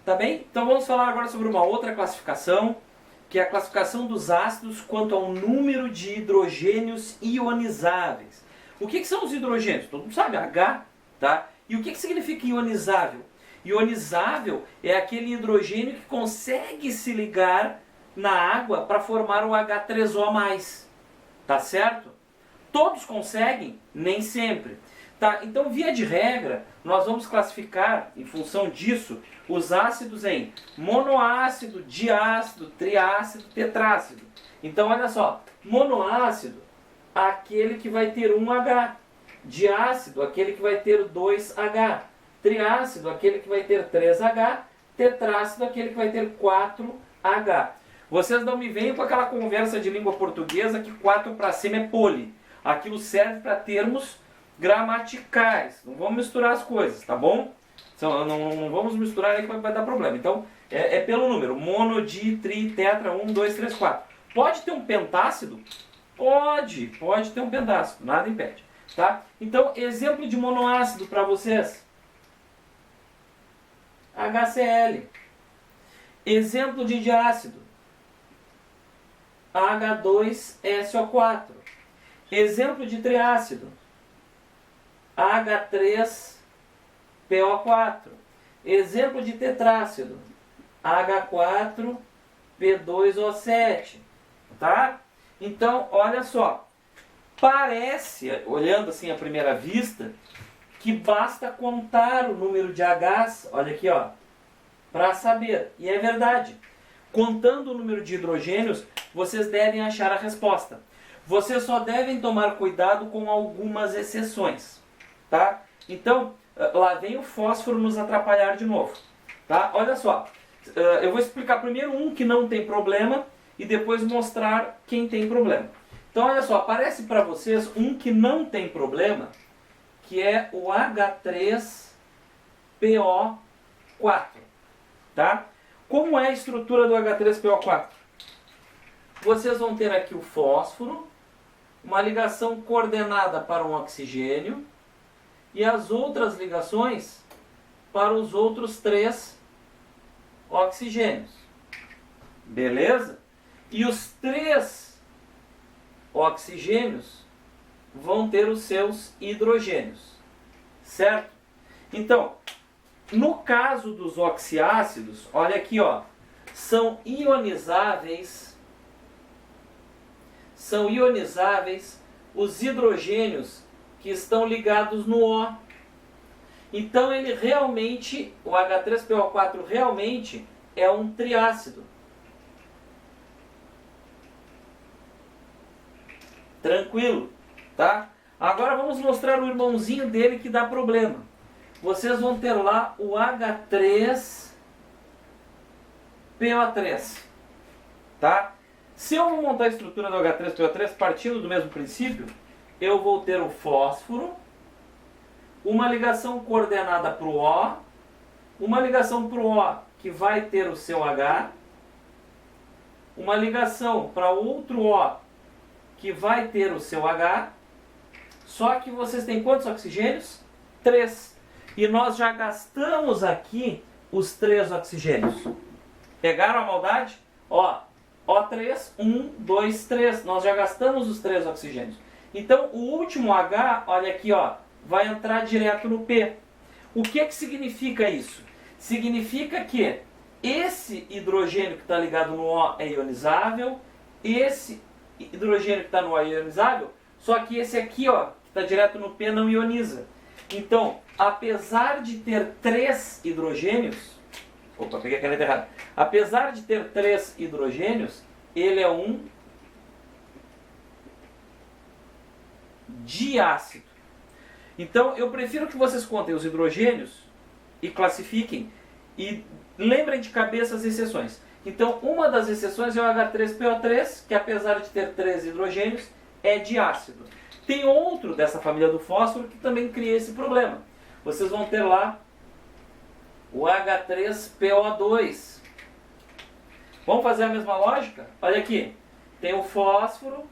Tá bem? Então vamos falar agora sobre uma outra classificação, que é a classificação dos ácidos quanto ao número de hidrogênios ionizáveis. O que são os hidrogênios? Todo mundo sabe, H, tá? E o que significa ionizável? Ionizável é aquele hidrogênio que consegue se ligar na água para formar o H3O+, tá certo? Todos conseguem? Nem sempre. Tá? Então, via de regra, nós vamos classificar, em função disso, os ácidos em monoácido, diácido, triácido, tetrácido. Então, olha só, monoácido, aquele que vai ter 1H. Diácido, aquele que vai ter 2H. Triácido, aquele que vai ter 3H. Tetrácido, aquele que vai ter 4H. Vocês não me venham com aquela conversa de língua portuguesa que 4 para cima é poli. Aquilo serve para termos gramaticais. Não vamos misturar as coisas, tá bom? Não vamos misturar aí que vai dar problema. Então, é pelo número. Mono, di, tri, tetra, 1, 2, 3, 4. Pode ter um pentácido? Pode ter um pentácido. Nada impede. Tá? Então, exemplo de monoácido para vocês. HCl. Exemplo de diácido. H2SO4. Exemplo de triácido. H3PO4. Exemplo de tetrácido. H4P2O7. Tá? Então, olha só. Parece, olhando assim à primeira vista, que basta contar o número de Hs, olha aqui, ó, para saber. E é verdade. Contando o número de hidrogênios, vocês devem achar a resposta. Vocês só devem tomar cuidado com algumas exceções. Tá? Então, lá vem o fósforo nos atrapalhar de novo. Tá? Olha só, eu vou explicar primeiro um que não tem problema e depois mostrar quem tem problema. Então, olha só, aparece para vocês um que não tem problema, que é o H3PO4. Tá? Como é a estrutura do H3PO4? Vocês vão ter aqui o fósforo, uma ligação coordenada para um oxigênio e as outras ligações para os outros 3 oxigênios. Beleza? E os 3 oxigênios vão ter os seus hidrogênios. Certo? Então, no caso dos oxiácidos, olha aqui, ó, são ionizáveis os hidrogênios que estão ligados no O. Então ele realmente, o H3PO4 realmente é um triácido. Tranquilo, tá? Agora vamos mostrar o irmãozinho dele que dá problema. Vocês vão ter lá o H3PO3, tá? Se eu vou montar a estrutura do H3PO3 partindo do mesmo princípio, eu vou ter o fósforo, uma ligação coordenada para o O, uma ligação para o O que vai ter o seu H, uma ligação para outro O que vai ter o seu H, só que vocês têm quantos oxigênios? 3. E nós já gastamos aqui os 3 oxigênios. Pegaram a maldade? Ó, O3, 1, 2, 3. Nós já gastamos os 3 oxigênios. Então, o último H, olha aqui, ó, vai entrar direto no P. O que significa isso? Significa que esse hidrogênio que está ligado no O é ionizável, esse hidrogênio que está no O é ionizável, só que esse aqui, ó, que está direto no P, não ioniza. Então, apesar de ter 3 hidrogênios, opa, peguei a caneta errada. Apesar de ter 3 hidrogênios, ele é um diácido. Então, eu prefiro que vocês contem os hidrogênios e classifiquem e lembrem de cabeça as exceções. Então, uma das exceções é o H3PO3, que apesar de ter 3 hidrogênios, é diácido. Tem outro dessa família do fósforo que também cria esse problema. Vocês vão ter lá o H3PO2. Vamos fazer a mesma lógica? Olha aqui, tem o fósforo,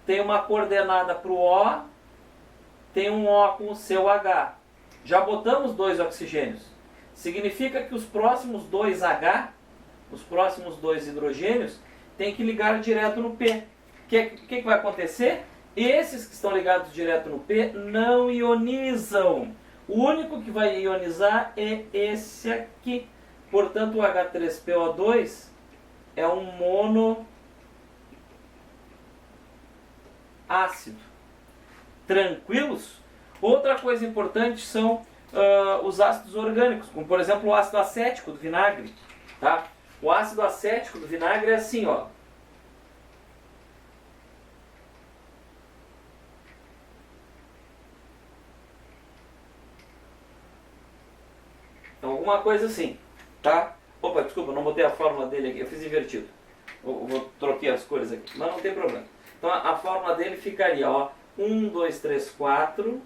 tem uma coordenada para o O, tem um O com o seu H. Já botamos 2 oxigênios. significa que os próximos dois H, os próximos dois hidrogênios, tem que ligar direto no P. O que vai acontecer? Esses que estão ligados direto no P não ionizam. O único que vai ionizar é esse aqui. Portanto, o H3PO2 é um monoácido. Tranquilos? Outra coisa importante são os ácidos orgânicos, como por exemplo o ácido acético do vinagre. Tá? O ácido acético do vinagre é assim, ó. Então, alguma coisa assim, tá? Opa, desculpa, não botei a fórmula dele aqui, eu fiz invertido. Troquei as cores aqui, mas não tem problema. Então, a fórmula dele ficaria, ó, 1, 2, 3, 4,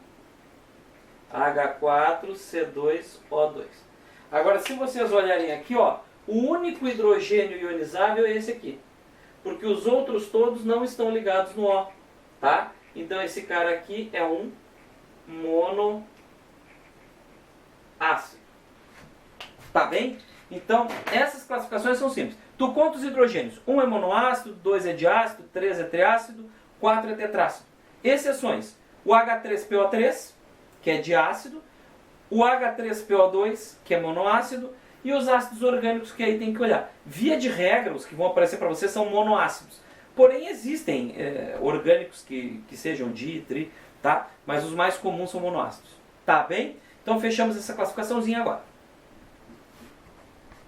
H4C2O2. Agora, se vocês olharem aqui, ó, o único hidrogênio ionizável é esse aqui, porque os outros todos não estão ligados no O, tá? Então, esse cara aqui é um monoácido. Tá bem? Então, essas classificações são simples. Tu conta os hidrogênios. 1 é monoácido, 2 é diácido, 3 é triácido, 4 é tetrácido. Exceções. O H3PO3, que é diácido, o H3PO2, que é monoácido, e os ácidos orgânicos, que aí tem que olhar. Via de regra, os que vão aparecer para você são monoácidos. Porém, existem orgânicos que sejam di, tri, tá? Mas os mais comuns são monoácidos. Tá bem? Então, fechamos essa classificaçãozinha agora.